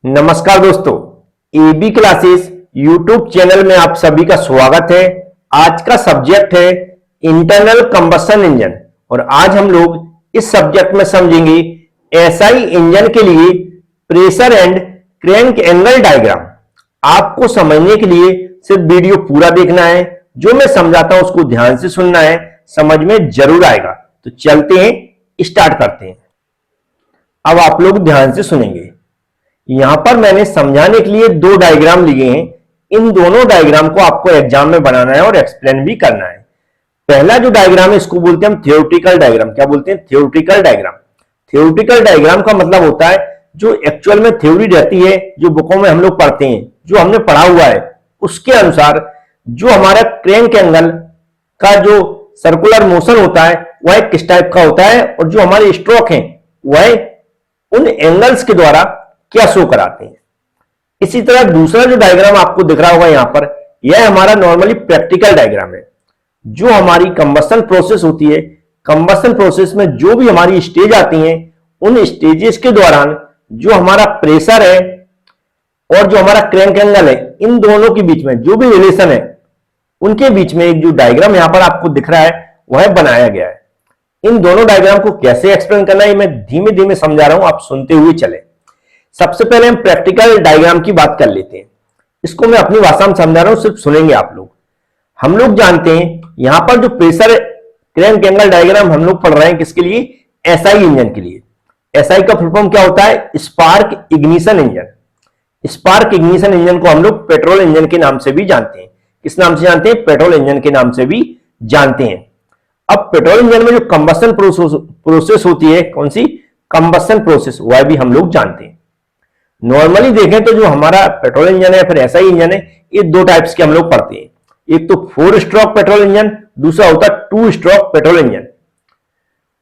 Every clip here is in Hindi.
नमस्कार दोस्तों, एबी क्लासेस यूट्यूब चैनल में आप सभी का स्वागत है। आज का सब्जेक्ट है इंटरनल कंबशन इंजन और आज हम लोग इस सब्जेक्ट में समझेंगे एसआई इंजन के लिए pressure and crank angle diagram. आपको समझने के लिए सिर्फ वीडियो पूरा देखना है, जो मैं समझाता हूं उसको ध्यान से सुनना है, समझ में जरूर आएगा। तो चलते हैं, स्टार्ट करते हैं। अब आप लोग ध्यान से सुनेंगे। यहां पर मैंने समझाने के लिए दो डायग्राम लिए हैं। इन दोनों डायग्राम को आपको एग्जाम में बनाना है और एक्सप्लेन भी करना है। पहला जो डायग्राम है इसको बोलते हैं हम थ्योरेटिकल डायग्राम। क्या बोलते हैं? Theoretical diagram. थ्योरेटिकल डायग्राम का मतलब होता है जो एक्चुअल में थ्योरी रहती है, जो बुकों में हम लोग पढ़ते हैं, जो हमने पढ़ा हुआ है, उसके अनुसार जो हमारा क्रैंक एंगल का जो सर्कुलर मोशन होता है वह किस टाइप का होता है और जो हमारे स्ट्रोक हैं वह उन एंगल्स के द्वारा क्या शो कराते हैं। इसी तरह दूसरा जो डायग्राम आपको दिख रहा होगा यहां पर, यह हमारा नॉर्मली प्रैक्टिकल डायग्राम है। जो हमारी कंबशन प्रोसेस होती है, कंबशन प्रोसेस में जो भी हमारी स्टेज आती हैं, उन स्टेजेस के दौरान जो हमारा प्रेशर है और जो हमारा क्रैंक एंगल है, इन दोनों के बीच में जो भी रिलेशन है, उनके बीच में एक जो डायग्राम यहां पर आपको दिख रहा है वह बनाया गया है। इन दोनों डायग्राम को कैसे एक्सप्लेन करना है मैं धीमे धीमे समझा रहा हूं, आप सुनते हुए चले। सबसे पहले हम प्रैक्टिकल डायग्राम की बात कर लेते हैं। इसको मैं अपनी भाषा में समझा रहा हूं, सिर्फ सुनेंगे आप लोग। हम लोग जानते हैं यहां पर जो प्रेशर क्रैंक एंगल डायग्राम हम लोग पढ़ रहे हैं किसके लिए? एसआई इंजन के लिए। एसआई का फुल फॉर्म क्या होता है? Spark ignition engine. Spark ignition engine को हम लोग पेट्रोल इंजन के नाम से भी जानते हैं। किस नाम से जानते हैं? पेट्रोल इंजन के नाम से भी जानते हैं। अब पेट्रोल इंजन में जो कंबशन प्रोसेस होती है, कौन सी? कंबशन प्रोसेस, वह भी हम लोग जानते हैं। नॉर्मली देखें तो जो हमारा पेट्रोल इंजन है फिर एसआई इंजन है, ये दो टाइप्स के हम लोग पढ़ते हैं। एक तो 4 स्ट्रोक पेट्रोल इंजन, दूसरा होता है 2 स्ट्रोक पेट्रोल इंजन।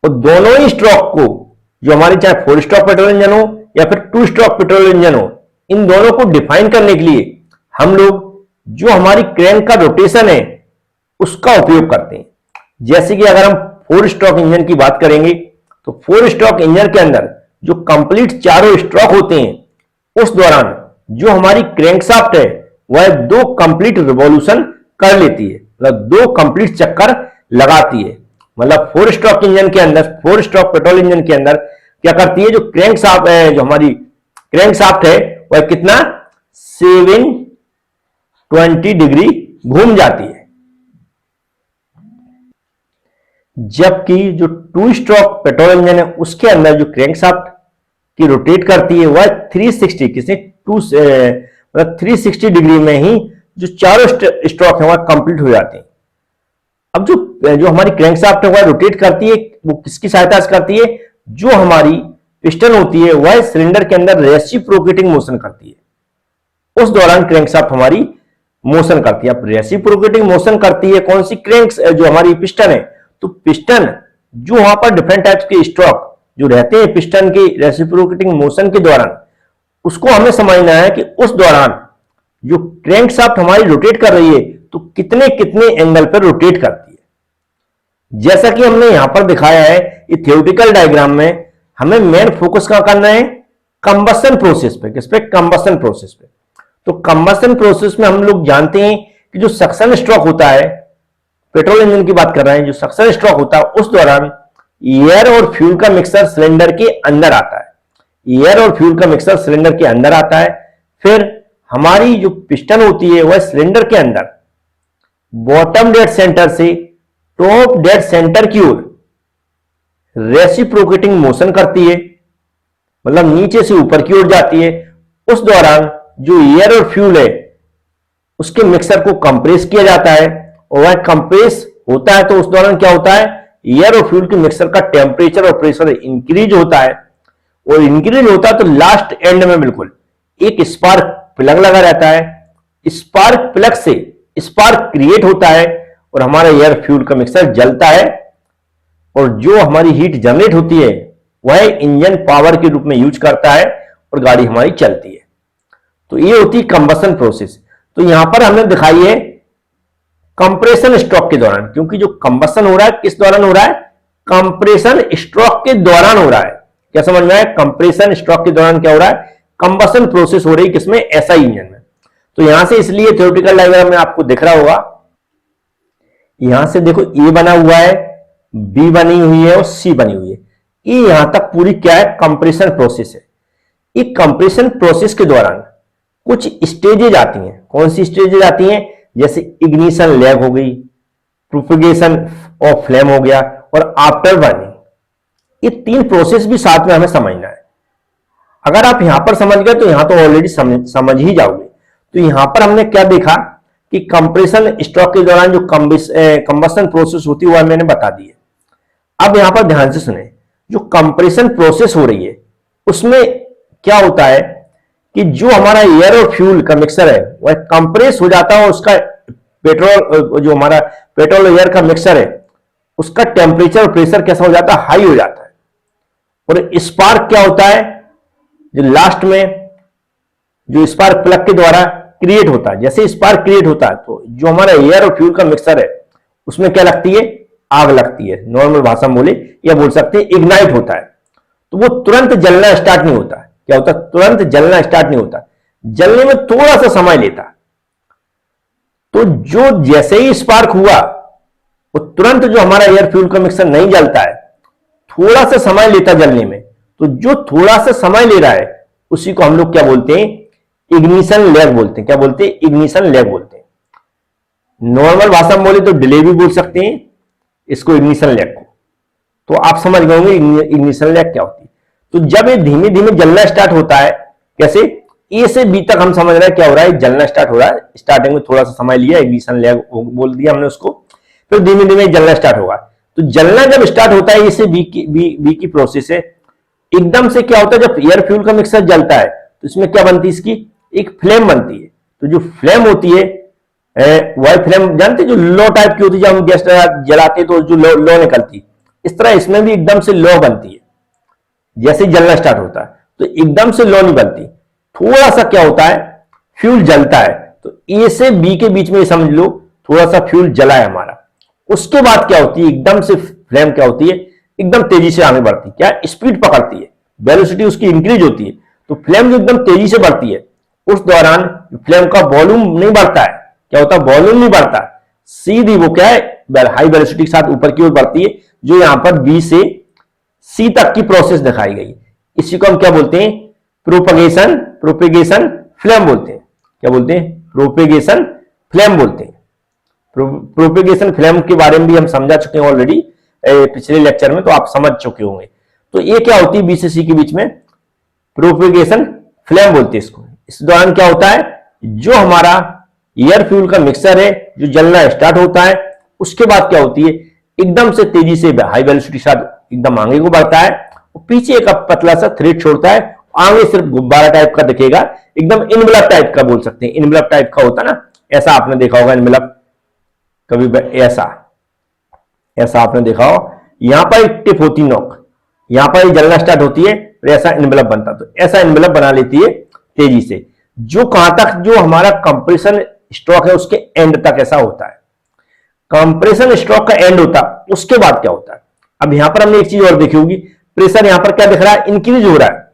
और दोनों ही स्ट्रोक को, जो हमारे चाहे 4 स्ट्रोक पेट्रोल इंजन हो या फिर 2 स्ट्रोक पेट्रोल इंजन हो, इन दोनों को डिफाइन करने के लिए हम लोग जो हमारी क्रैंक का रोटेशन है उसका उपयोग करते हैं। जैसे कि अगर हम 4 स्ट्रोक इंजन की बात करेंगे तो 4 स्ट्रोक इंजन के अंदर जो कंप्लीट चारों स्ट्रोक होते हैं, उस दौरान जो हमारी क्रैंकशाफ्ट है वह 2 कंप्लीट रिवॉल्यूशन कर लेती है, मतलब 2 कंप्लीट चक्कर लगाती है। मतलब 4 स्ट्रोक इंजन के अंदर, 4 स्ट्रोक पेट्रोल इंजन के अंदर क्या करती है? जो क्रैंकशाफ्ट है, जो हमारी क्रैंकशाफ्ट है वह कितना 720 डिग्री घूम जाती है। जबकि जो 2 स्ट्रोक पेट्रोल इंजन है उसके अंदर जो क्रैंकशाफ्ट की रोटेट करती है वह 360 किसने 360 डिग्री में ही जो चारों स्ट्रोक है वह कंप्लीट हो जाते हैं। अब जो हमारी क्रैंकशाफ्ट है वह रोटेट करती है, वो किसकी सहायता से करती है? जो हमारी पिस्टन होती है वह सिलेंडर के अंदर रेसिप्रोकेटिंग मोशन करती है। उस दौरान क्रैंकशाफ्ट हमारी मोशन करती है। अब रेसिप्रोकेटिंग मोशन करती है कौन सी? क्रैंक जो हमारी पिस्टन है। तो पिस्टन जो वहां पर डिफरेंट टाइप्स के स्ट्रोक जो रहते हैं पिस्टन की रेसिप्रोकेटिंग मोशन के दौरान, उसको हमें समझना है कि उस दौरान जो क्रैंकशाफ्ट हमारी रोटेट कर रही है तो कितने कितने एंगल पर रोटेट करती है। जैसा कि हमने यहां पर दिखाया है, ये थ्योरेटिकल डायग्राम में हमें मेन फोकस क्या करना है? कंबशन प्रोसेस पे। किस पे? कंबशन प्रोसेस पे। तो कंबशन प्रोसेस में हम लोग जानते हैं कि जो सक्शन स्ट्रोक होता है, पेट्रोल इंजन की बात कर रहे हैं, जो सक्शन स्ट्रोक होता है उस दौरान एयर और फ्यूल का मिक्सर सिलेंडर के अंदर आता है। एयर और फ्यूल का मिक्सर सिलेंडर के अंदर आता है। फिर हमारी जो पिस्टन होती है वह सिलेंडर के अंदर बॉटम डेड सेंटर से टॉप डेड सेंटर की ओर रेसिप्रोकेटिंग मोशन करती है, मतलब नीचे से ऊपर की ओर जाती है। उस दौरान जो एयर और फ्यूल है उसके मिक्सर को कंप्रेस किया जाता है और वह कंप्रेस होता है तो उस दौरान क्या होता है? एयर और फ्यूल के मिक्सर का टेम्परेचर और प्रेशर इंक्रीज होता है। और इंक्रीज होता है तो लास्ट एंड में बिल्कुल एक स्पार्क प्लग लगा रहता है। स्पार्क प्लग से स्पार्क क्रिएट होता है और हमारा एयर फ्यूल का मिक्सर जलता है और जो हमारी हीट जनरेट होती है वह इंजन पावर के रूप में यूज करता है और गाड़ी हमारी चलती है। तो ये होती है कंबशन प्रोसेस। तो यहां पर हमने दिखाई है कंप्रेशन स्ट्रोक के दौरान, क्योंकि जो कंबशन हो रहा है किस दौरान हो रहा है? कंप्रेशन स्ट्रोक के दौरान हो रहा है। क्या समझ में आया? कंप्रेशन स्ट्रोक के दौरान क्या हो रहा है? कंबशन प्रोसेस हो रही है किसमें, एसआई इंजन में। तो यहां से इसलिए थ्योरेटिकल डायग्राम में आपको दिख रहा होगा, यहां से देखो ए बना हुआ है, बी बनी हुई है और सी बनी हुई है। ये यहां तक पूरी क्या है, कंप्रेशन प्रोसेस है। ये कंप्रेशन प्रोसेस के दौरान कुछ स्टेजेज आती हैं। कौन सी स्टेजेज आती हैं, जैसे इग्निशन लैग हो गई, प्रोपेगेशन ऑफ फ्लेम हो गया और आफ्टर बर्निंग। ये 3 प्रोसेस भी साथ में हमें समझना है। अगर आप यहां पर समझ गए तो यहां तो ऑलरेडी समझ ही जाओगे। तो यहां पर हमने क्या देखा कि कंप्रेशन स्ट्रोक के दौरान जो कंबशन प्रोसेस होती है वह मैंने बता दी है। अब यहां पर ध्यान से सुने, जो कंप्रेशन प्रोसेस हो रही है उसमें क्या होता है कि जो हमारा एयर और फ्यूल का मिक्सर है वह कंप्रेस हो जाता है और उसका पेट्रोल, जो हमारा पेट्रोल एयर का मिक्सर है उसका टेम्परेचर और प्रेशर कैसा हो जाता है, हाई हो जाता है। और स्पार्क क्या होता है, जो लास्ट में जो स्पार्क प्लग के द्वारा क्रिएट होता है। जैसे स्पार्क क्रिएट होता है तो जो हमारा एयर और फ्यूल का मिक्सर है उसमें क्या लगती है, आग लगती है। नॉर्मल भाषा में बोले या बोल सकते हैं इग्नाइट होता है। तो वो तुरंत जलना स्टार्ट नहीं होता। क्या होता है, तुरंत जलना स्टार्ट नहीं होता, जलने में थोड़ा सा समय लेता। तो जो जैसे ही स्पार्क हुआ वो तुरंत जो हमारा एयर फ्यूल का मिक्सर नहीं जलता है, थोड़ा सा समय लेता जलने में। तो जो थोड़ा सा समय ले रहा है उसी को हम लोग क्या बोलते हैं, इग्निशन लैग बोलते हैं। क्या बोलते हैं, इग्निशन लैग बोलते हैं। नॉर्मल भाषा में बोले तो डिले भी बोल सकते हैं इसको, इग्निशन लैग को। तो आप समझ गए होंगे इग्निशन लैग क्या होती है। तो जब ये धीमे धीमे जलना स्टार्ट होता है, कैसे, ए से बी तक हम समझ रहे हैं क्या हो रहा है, जलना स्टार्ट हो रहा है। स्टार्टिंग में थोड़ा सा समय लिया, इग्निशन लैग बोल दिया हमने उसको, फिर धीमे धीमे जलना स्टार्ट होगा। तो जलना जब स्टार्ट होता है, ए से बी की प्रोसेस है। एकदम से क्या होता है, जब एयर फ्यूल का मिक्सर जलता है तो इसमें क्या बनती है, इसकी एक फ्लेम बनती है। तो जो फ्लेम होती है वह फ्लेम जानते, जो लो टाइप की होती है, जब हम गैस जलाते तो जो लो निकलती, इस तरह इसमें भी एकदम से लो बनती है। जैसे ही जलना स्टार्ट होता है तो एकदम से लो नहीं बनती, थोड़ा सा क्या होता है, फ्यूल जलता है। तो ए से बी के बीच में समझ लो थोड़ा सा फ्यूल जला है हमारा। उसके बाद क्या होती है, एकदम से फ्लेम क्या होती है, एकदम तेजी से आगे बढ़ती है। क्या, स्पीड पकड़ती है, वेलोसिटी उसकी इंक्रीज होती है। तो फ्लेम जो एकदम तेजी से बढ़ती है उस दौरान फ्लेम का वॉल्यूम नहीं बढ़ता है। क्या होता है, वॉल्यूम नहीं बढ़ता, सीधी वो क्या है, हाई वेलोसिटी के साथ ऊपर की ओर बढ़ती है। जो यहां पर बी से सी तक की प्रोसेस दिखाई गई, इसी को हम क्या बोलते हैं, प्रोपेगेशन फ्लेम बोलते हैं। क्या बोलते हैं, प्रोपेगेशन फ्लेम बोलते हैं। प्रोपेगेशन फ्लेम के बारे में भी हम समझा चुके हैं ऑलरेडी पिछले लेक्चर में, तो आप समझ चुके होंगे। तो ये क्या होती है, बी से सी के बीच में प्रोपेगेशन फ्लेम बोलते हैं इसको। इस दौरान क्या होता है, जो हमारा एयर फ्यूल का मिक्सर है जो जलना स्टार्ट होता है, उसके बाद क्या होती है, एकदम से तेजी से हाई वेलोसिटी के साथ एकदम आगे को बढ़ता है, और पीछे एक पतला सा थ्रेड छोड़ता है, आगे सिर्फ गुब्बारा टाइप का दिखेगा, एकदम इनवलप टाइप का बोल सकते हैं। इनवलप टाइप का होता ना, ऐसा आपने देखा होगा इनवलप कभी, ऐसा आपने देखा हो। यहां पर एक टिप होती नोक, यहां पर जलना स्टार्ट होती है और ऐसा इनवलप बनता, तो ऐसा इनवलप बना लेती है तेजी से। जो कहां तक, जो हमारा कंप्रेशन स्ट्रोक है उसके एंड तक ऐसा होता है। कंप्रेशन स्ट्रोक का एंड होता, उसके बाद क्या होता है। अब यहां पर हमने एक चीज और देखी होगी, प्रेशर यहां पर क्या दिख रहा है, इंक्रीज हो रहा है।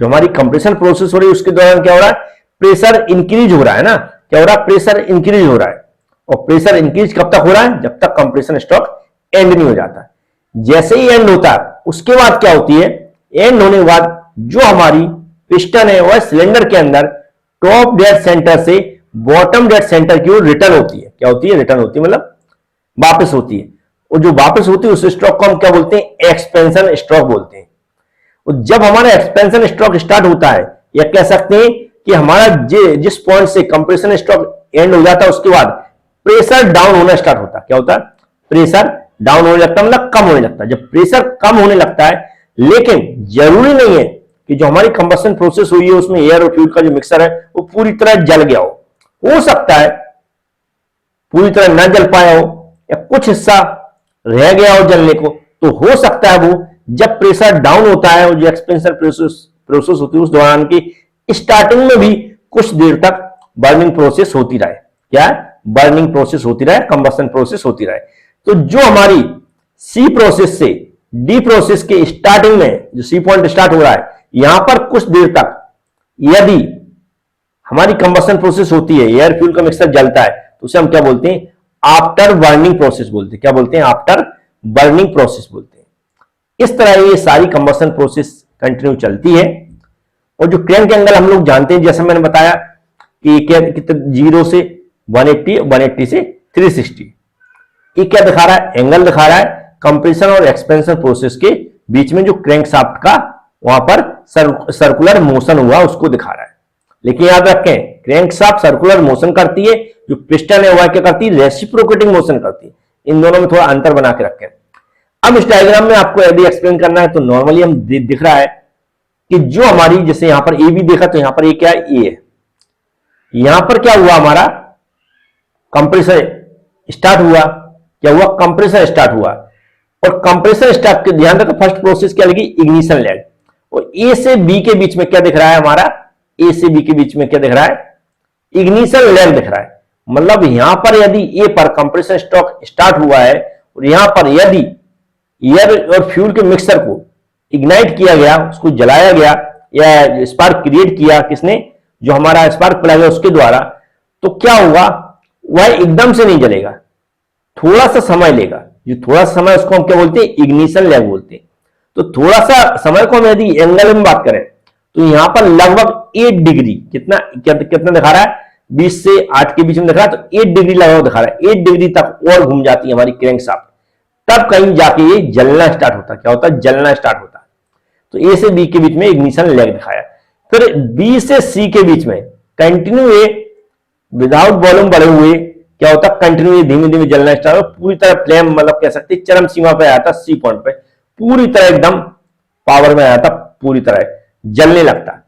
जो हमारी कंप्रेशन प्रोसेस हो रही है उसके दौरान क्या हो रहा है, प्रेशर इंक्रीज हो रहा है ना। क्या हो रहा है, प्रेशर इंक्रीज हो रहा है। और प्रेशर इंक्रीज कब तक हो रहा है, जब तक कंप्रेशन स्ट्रोक एंड नहीं हो जाता। जैसे ही एंड होता है उसके बाद क्या होती है, एंड होने के बाद जो हमारी पिस्टन है वह सिलेंडर के अंदर टॉप डेड सेंटर से बॉटम डेड सेंटर की ओर रिटर्न होती है। क्या होती है, रिटर्न होती है, मतलब वापस होती है। और जो वापस होती है उस स्ट्रोक को हम क्या बोलते हैं, एक्सपेंशन स्ट्रोक बोलते हैं। और जब हमारा एक्सपेंशन स्ट्रोक स्टार्ट होता है, या कह सकते हैं कि हमारा जिस पॉइंट से कंप्रेशन स्ट्रोक एंड हो जाता है उसके बाद प्रेशर डाउन होना स्टार्ट होता है। क्या होता है, प्रेशर डाउन होने लगता है, मतलब कम होने लगता है। जब प्रेशर कम होने लगता है, लेकिन जरूरी नहीं है कि जो हमारी कंबशन प्रोसेस हुई है उसमें एयर और फ्यूल का जो मिक्सर है वो पूरी तरह जल गया हो सकता है पूरी तरह ना जल पाया हो, या कुछ हिस्सा रह गया हो जलने को। तो हो सकता है वो जब प्रेशर डाउन होता है और जो एक्सपेंशन प्रोसेस होती है उस दौरान की स्टार्टिंग में भी कुछ देर तक बर्निंग प्रोसेस होती रहे। क्या, बर्निंग प्रोसेस होती रहे, कंबशन प्रोसेस होती रहे। तो जो हमारी सी प्रोसेस से डी प्रोसेस के स्टार्टिंग में जो सी पॉइंट स्टार्ट हो रहा है, यहां पर कुछ देर तक यदि हमारी कंबशन प्रोसेस होती है, एयर फ्यूल का मिक्सर जलता है, तो उसे हम क्या बोलते हैं? आफ्टर बर्निंग प्रोसेस बोलते हैं। क्या बोलते हैं? आफ्टर बर्निंग प्रोसेस बोलते हैं। इस तरह ये सारी कंबशन प्रोसेस कंटिन्यू चलती है। और जो क्रैंक एंगल हम लोग जानते हैं, जैसे मैंने बताया कि क्या 0 से 180, 180 से 360, ये क्या दिखा रहा है? एंगल दिखा रहा है कंप्रेशन और एक्सपेंशन प्रोसेस के बीच में जो क्रैंक शाफ्ट का वहां पर सर्कुलर मोशन हुआ उसको दिखा रहा है। लेकिन याद रखें, क्रैंक शाफ्ट सर्कुलर मोशन करती है, जो पिस्टन है वह क्या करती है? रेसिप्रोकेटिंग मोशन करती है। इन दोनों में थोड़ा अंतर बना के रखें। अब इस डायग्राम में आपको यदि एक्सप्लेन करना है तो नॉर्मली हम दिख रहा है कि जो हमारी, जैसे यहां पर ए बी देखा, तो यहां पर ए क्या है? ए है। यहां पर क्या हुआ? हमारा कंप्रेसर स्टार्ट हुआ। क्या हुआ? कंप्रेसर स्टार्ट हुआ। और कंप्रेसर स्टार्ट के ध्यान रखो, फर्स्ट प्रोसेस क्या लगी? Ignition lag. और ए से बी के बीच में क्या दिख रहा है हमारा? ए से बी के बीच में क्या दिख रहा है? इग्निशन लैग दिख रहा है। मतलब यहां पर यदि ए पर कंप्रेसर स्टार्ट हुआ है और यहां पर यदि एयर और फ्यूल के मिक्सर को इग्नाइट किया गया, उसको जलाया गया या स्पार्क क्रिएट किया किसने? जो हमारा स्पार्क प्लग है उसके द्वारा, तो क्या होगा? वह एकदम से नहीं जलेगा, थोड़ा सा समय लेगा। जो थोड़ा सा समय उसको हम क्या बोलते हैं? इग्निशन लैग बोलते हैं। तो थोड़ा सा समय को हम यदि एंगल में बात करें तो यहां पर लगभग 8 डिग्री, कितना दिखा रहा है? 20 से 8 के बीच में दिख रहा है, तो 8 डिग्री लगभग दिखा रहा है। 8 डिग्री तक और घूम जाती है हमारी क्रैंक शाफ्ट, तब कहीं जाके ये जलना स्टार्ट होता है। क्या होता है? जलना स्टार्ट होता है। तो ए से बी के बीच में इग्निशन लैग दिखाया। फिर बी से सी के बीच में कंटिन्यू ये विदाउट वॉल्यूम बढ़े हुए क्या होता है? कंटिन्यू धीमे धीमे जलना स्टार्ट हो, पूरी तरह फ्लेम, मतलब कह सकते हैं चरम सीमा पे आया था, सी पॉइंट पे पूरी तरह एकदम पावर में आया था, पूरी तरह जलने लगता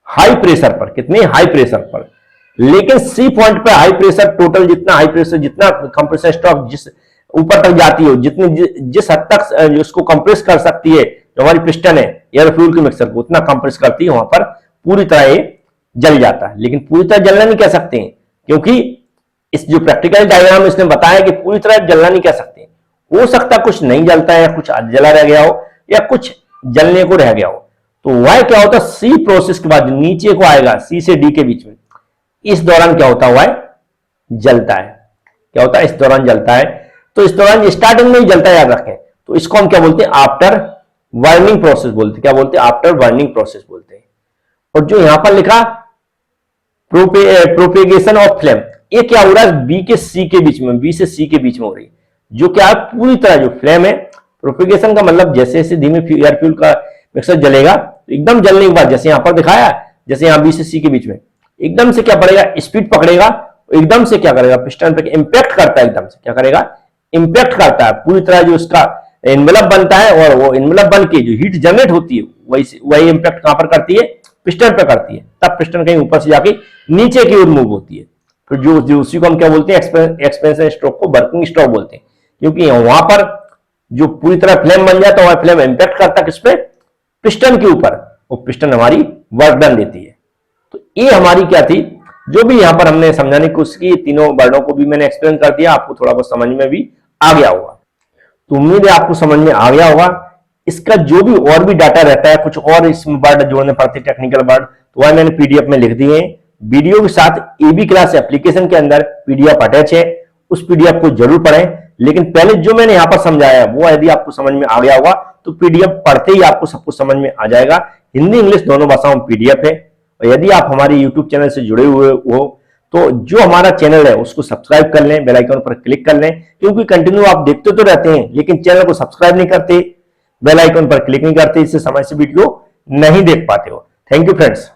हाई प्रेशर पर। कितने? हाई प्रेशर पर। लेकिन सी पॉइंट पे हाई प्रेशर, टोटल जितना हाई प्रेशर, जितना कंप्रेसर स्ट्रोक जिस ऊपर तक जाती है, जितनी जिस हद तक उसको कंप्रेस कर सकती है, जो हमारी पिस्टन है एयर फ्यूल के मिक्सर को, उतना कंप्रेस करती है, वहां पर पूरी तरह ये जल जाता है। लेकिन पूरी तरह जलना नहीं कह सकते हैं, क्योंकि इस जो प्रैक्टिकल डायग्राम इसने बताया कि पूरी तरह जलना नहीं कह सकते। हो सकता कुछ नहीं जलता है, या कुछ जला रह गया हो, या कुछ जलने को रह गया हो। तो वह क्या होता है? सी प्रोसेस के बाद नीचे को आएगा, सी से डी के बीच में, इस दौरान क्या होता है? जलता है। क्या होता है? इस दौरान जलता है। तो इस दौरान स्टार्टिंग में ही जलता है, याद रखें। तो इसको हम क्या बोलते हैं? आफ्टर बर्निंग प्रोसेस बोलते हैं। क्या बोलते हैं? आफ्टर बर्निंग प्रोसेस बोलते हैं। और जो यहां पर लिखा प्रोपेगेशन ऑफ फ्लेम, ये क्या हो रहा है? बी के सी के बीच में, बी से सी के बीच में हो रही है, जो क्या है? पूरी तरह जो फ्लेम है, प्रोपेगेशन का मतलब जैसे जैसे धीमे एयर फ्यूल का मिक्सर जलेगा, तो एकदम जलने के बाद जैसे यहां पर दिखाया, जैसे यहां बी से सी के बीच में एकदम से क्या पड़ेगा? स्पीड पकड़ेगा, एकदम से क्या करेगा? पिस्टन पे इंपैक्ट करता है, एकदम से क्या करेगा? इंपैक्ट करता है। पूरी तरह जो उसका एनवेलप बनता है, और वो एनवेलप बन के जो हीट जनरेट होती है, वही इंपैक्ट कहां पर करती है? पिस्टन पर करती है। तब पिस्टन कहीं ऊपर से जाके नीचे की ओर मूव होती है। फिर जो उसी को हम क्या बोलते हैं? एक्सपेंशन स्ट्रोक को वर्किंग स्ट्रोक बोलते हैं, क्योंकि वहां पर जो पूरी तरह फ्लेम बन जाता है, वह फ्लेम इंपैक्ट करता है किस पे? पिस्टन के ऊपर, वो पिस्टन हमारी वर्क डन देती है। तो ये हमारी क्या थी, जो भी यहां पर हमने समझाने की कोशिश की, तीनों वर्डों को भी मैंने एक्सप्लेन कर दिया, आपको थोड़ा बहुत समझ में भी आ गया होगा। तो उम्मीद है आपको समझ में आ गया होगा। इसका जो भी और भी डाटा रहता है, कुछ और इसमें वर्ड जोड़ने पड़ते हैं, टेक्निकल वर्ड, तो वह मैंने पीडीएफ में लिख दिए हैं। वीडियो के साथ एबी क्लास एप्लीकेशन के अंदर पीडीएफ अटैच है, उस पीडीएफ को जरूर पढ़ें। लेकिन पहले जो मैंने यहां पर समझाया वो यदि आपको समझ में आ गया होगा, तो पीडीएफ पढ़ते ही आपको सब कुछ समझ में आ जाएगा। हिंदी इंग्लिश दोनों भाषाओं में पीडीएफ है। और यदि आप हमारे यूट्यूब चैनल से जुड़े हुए हो, तो जो हमारा चैनल है उसको सब्सक्राइब कर लें, बेल आइकन पर क्लिक कर लें, क्योंकि कंटिन्यू आप देखते तो रहते हैं, लेकिन चैनल को सब्सक्राइब नहीं करते, बेल आइकन पर क्लिक नहीं करते, इससे समय से वीडियो नहीं देख पाते हो। Thank you friends.